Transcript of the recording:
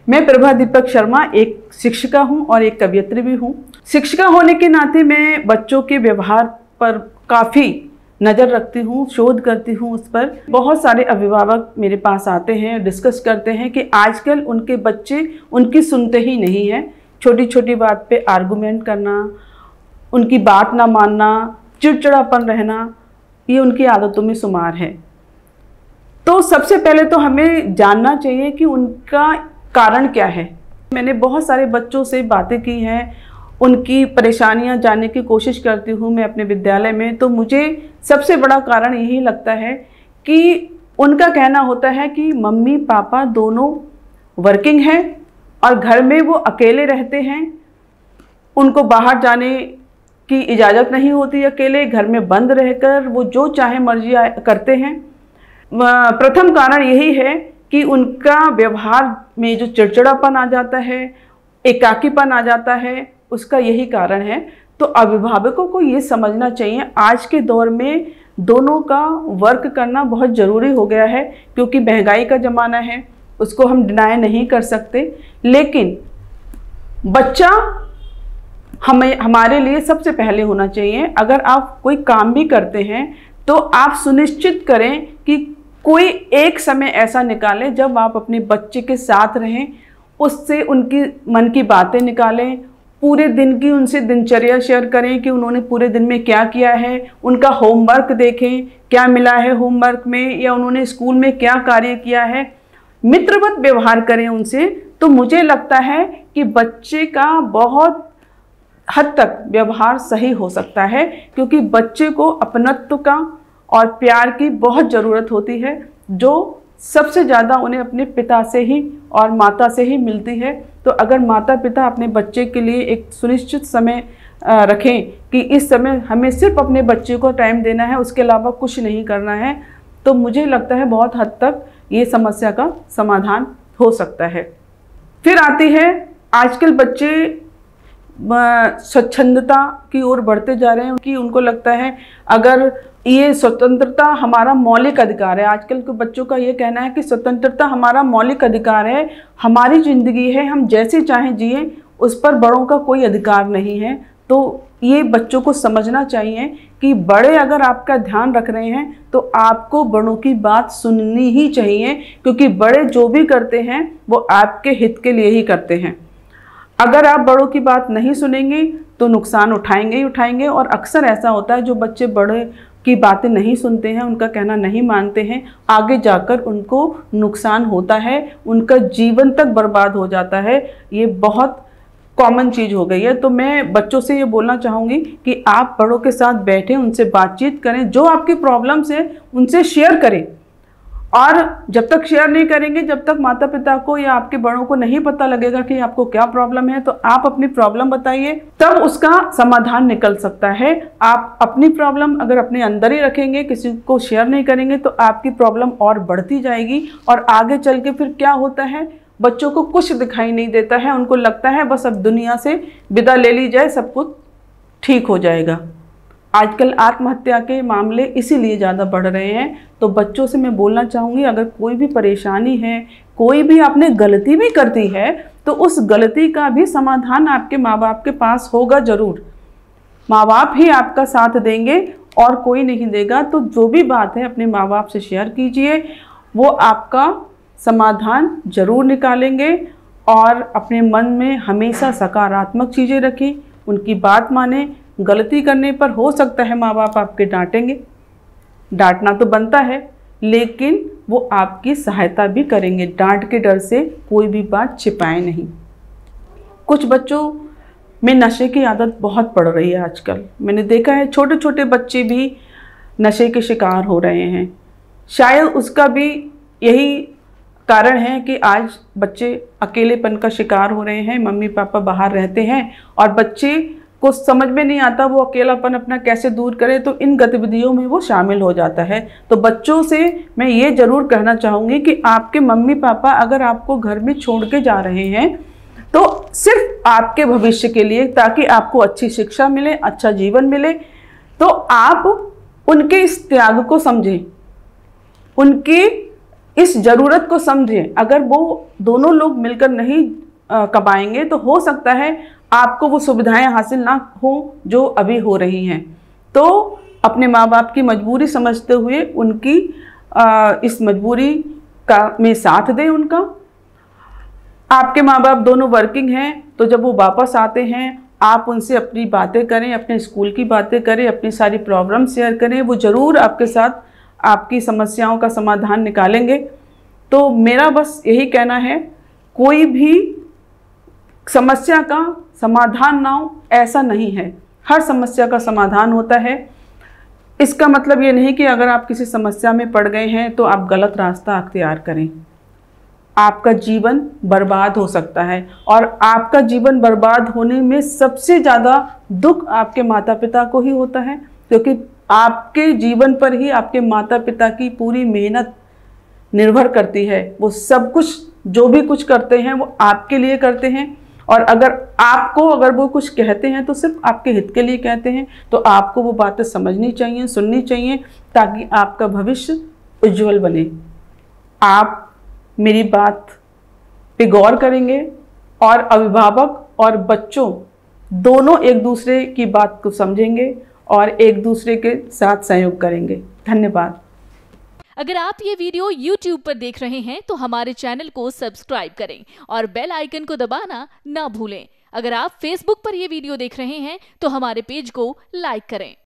मैं प्रभा दीपक शर्मा एक शिक्षिका हूं और एक कवियत्री भी हूं। शिक्षिका होने के नाते मैं बच्चों के व्यवहार पर काफ़ी नज़र रखती हूं, शोध करती हूं उस पर। बहुत सारे अभिभावक मेरे पास आते हैं, डिस्कस करते हैं कि आजकल उनके बच्चे उनकी सुनते ही नहीं हैं। छोटी छोटी बात पे आर्गुमेंट करना, उनकी बात ना मानना, चिड़चिड़ापन रहना, ये उनकी आदतों में शुमार है। तो सबसे पहले तो हमें जानना चाहिए कि उनका कारण क्या है। मैंने बहुत सारे बच्चों से बातें की हैं, उनकी परेशानियां जानने की कोशिश करती हूँ मैं अपने विद्यालय में। तो मुझे सबसे बड़ा कारण यही लगता है कि उनका कहना होता है कि मम्मी पापा दोनों वर्किंग हैं और घर में वो अकेले रहते हैं, उनको बाहर जाने की इजाज़त नहीं होती, अकेले घर में बंद रहकर वो जो चाहे मर्जी करते हैं। प्रथम कारण यही है कि उनका व्यवहार में जो चिड़चिड़ापन आ जाता है, एकाकीपन आ जाता है, उसका यही कारण है। तो अभिभावकों को ये समझना चाहिए आज के दौर में दोनों का वर्क करना बहुत ज़रूरी हो गया है, क्योंकि महंगाई का ज़माना है, उसको हम डिनाई नहीं कर सकते। लेकिन बच्चा हमारे लिए सबसे पहले होना चाहिए। अगर आप कोई काम भी करते हैं तो आप सुनिश्चित करें कि कोई एक समय ऐसा निकालें जब आप अपने बच्चे के साथ रहें, उससे उनकी मन की बातें निकालें, पूरे दिन की उनसे दिनचर्या शेयर करें कि उन्होंने पूरे दिन में क्या किया है, उनका होमवर्क देखें क्या मिला है होमवर्क में, या उन्होंने स्कूल में क्या कार्य किया है। मित्रवत व्यवहार करें उनसे। तो मुझे लगता है कि बच्चे का बहुत हद तक व्यवहार सही हो सकता है, क्योंकि बच्चे को अपनत्व का और प्यार की बहुत ज़रूरत होती है, जो सबसे ज़्यादा उन्हें अपने पिता से ही और माता से ही मिलती है। तो अगर माता पिता अपने बच्चे के लिए एक सुनिश्चित समय रखें कि इस समय हमें सिर्फ अपने बच्चे को टाइम देना है, उसके अलावा कुछ नहीं करना है, तो मुझे लगता है बहुत हद तक ये समस्या का समाधान हो सकता है। फिर आती है, आजकल बच्चे स्वच्छंदता की ओर बढ़ते जा रहे हैं कि उनको लगता है अगर ये स्वतंत्रता हमारा मौलिक अधिकार है। आजकल के बच्चों का ये कहना है कि स्वतंत्रता हमारा मौलिक अधिकार है, हमारी ज़िंदगी है, हम जैसे चाहें जिए, उस पर बड़ों का कोई अधिकार नहीं है। तो ये बच्चों को समझना चाहिए कि बड़े अगर आपका ध्यान रख रहे हैं तो आपको बड़ों की बात सुननी ही चाहिए, क्योंकि बड़े जो भी करते हैं वो आपके हित के लिए ही करते हैं। अगर आप बड़ों की बात नहीं सुनेंगे तो नुकसान उठाएंगे ही उठाएंगे। और अक्सर ऐसा होता है, जो बच्चे बड़े की बातें नहीं सुनते हैं, उनका कहना नहीं मानते हैं, आगे जाकर उनको नुकसान होता है, उनका जीवन तक बर्बाद हो जाता है। ये बहुत कॉमन चीज़ हो गई है। तो मैं बच्चों से ये बोलना चाहूँगी कि आप बड़ों के साथ बैठें, उनसे बातचीत करें, जो आपकी प्रॉब्लम्स है उनसे शेयर करें। और जब तक शेयर नहीं करेंगे, जब तक माता पिता को या आपके बड़ों को नहीं पता लगेगा कि आपको क्या प्रॉब्लम है, तो आप अपनी प्रॉब्लम बताइए, तब उसका समाधान निकल सकता है। आप अपनी प्रॉब्लम अगर अपने अंदर ही रखेंगे, किसी को शेयर नहीं करेंगे, तो आपकी प्रॉब्लम और बढ़ती जाएगी। और आगे चल के फिर क्या होता है, बच्चों को कुछ दिखाई नहीं देता है, उनको लगता है बस अब दुनिया से विदा ले ली जाए, सब कुछ ठीक हो जाएगा। आजकल आत्महत्या के मामले इसीलिए ज़्यादा बढ़ रहे हैं। तो बच्चों से मैं बोलना चाहूँगी, अगर कोई भी परेशानी है, कोई भी आपने गलती भी कर दी है, तो उस गलती का भी समाधान आपके माँ बाप के पास होगा ज़रूर। माँ बाप ही आपका साथ देंगे और कोई नहीं देगा। तो जो भी बात है अपने माँ बाप से शेयर कीजिए, वो आपका समाधान ज़रूर निकालेंगे। और अपने मन में हमेशा सकारात्मक चीज़ें रखें, उनकी बात मानें। गलती करने पर हो सकता है माँ बाप आपके डांटेंगे, डांटना तो बनता है, लेकिन वो आपकी सहायता भी करेंगे। डांट के डर से कोई भी बात छिपाए नहीं। कुछ बच्चों में नशे की आदत बहुत पड़ रही है आजकल। मैंने देखा है छोटे छोटे बच्चे भी नशे के शिकार हो रहे हैं। शायद उसका भी यही कारण है कि आज बच्चे अकेलेपन का शिकार हो रहे हैं। मम्मी पापा बाहर रहते हैं और बच्चे को समझ में नहीं आता वो अकेलापन अपना कैसे दूर करे, तो इन गतिविधियों में वो शामिल हो जाता है। तो बच्चों से मैं ये ज़रूर कहना चाहूँगी कि आपके मम्मी पापा अगर आपको घर में छोड़ के जा रहे हैं तो सिर्फ आपके भविष्य के लिए, ताकि आपको अच्छी शिक्षा मिले, अच्छा जीवन मिले, तो आप उनके इस त्याग को समझें, उनकी इस ज़रूरत को समझें। अगर वो दोनों लोग मिलकर नहीं कमाएंगे तो हो सकता है आपको वो सुविधाएं हासिल ना हो जो अभी हो रही हैं। तो अपने माँ बाप की मजबूरी समझते हुए उनकी इस मजबूरी का में साथ दें उनका। आपके माँ बाप दोनों वर्किंग हैं तो जब वो वापस आते हैं आप उनसे अपनी बातें करें, अपने स्कूल की बातें करें, अपनी सारी प्रॉब्लम शेयर करें। वो ज़रूर आपके साथ आपकी समस्याओं का समाधान निकालेंगे। तो मेरा बस यही कहना है, कोई भी समस्या का समाधान ना हो ऐसा नहीं है, हर समस्या का समाधान होता है। इसका मतलब ये नहीं कि अगर आप किसी समस्या में पड़ गए हैं तो आप गलत रास्ता अख्तियार करें। आपका जीवन बर्बाद हो सकता है और आपका जीवन बर्बाद होने में सबसे ज़्यादा दुख आपके माता पिता को ही होता है, क्योंकि आपके जीवन पर ही आपके माता पिता की पूरी मेहनत निर्भर करती है। वो सब कुछ जो भी कुछ करते हैं वो आपके लिए करते हैं और अगर वो कुछ कहते हैं तो सिर्फ आपके हित के लिए कहते हैं। तो आपको वो बातें समझनी चाहिए, सुननी चाहिए, ताकि आपका भविष्य उज्जवल बने। आप मेरी बात पे गौर करेंगे और अभिभावक और बच्चों दोनों एक दूसरे की बात को समझेंगे और एक दूसरे के साथ सहयोग करेंगे। धन्यवाद। अगर आप ये वीडियो YouTube पर देख रहे हैं तो हमारे चैनल को सब्सक्राइब करें और बेल आइकन को दबाना ना भूलें। अगर आप Facebook पर ये वीडियो देख रहे हैं तो हमारे पेज को लाइक करें।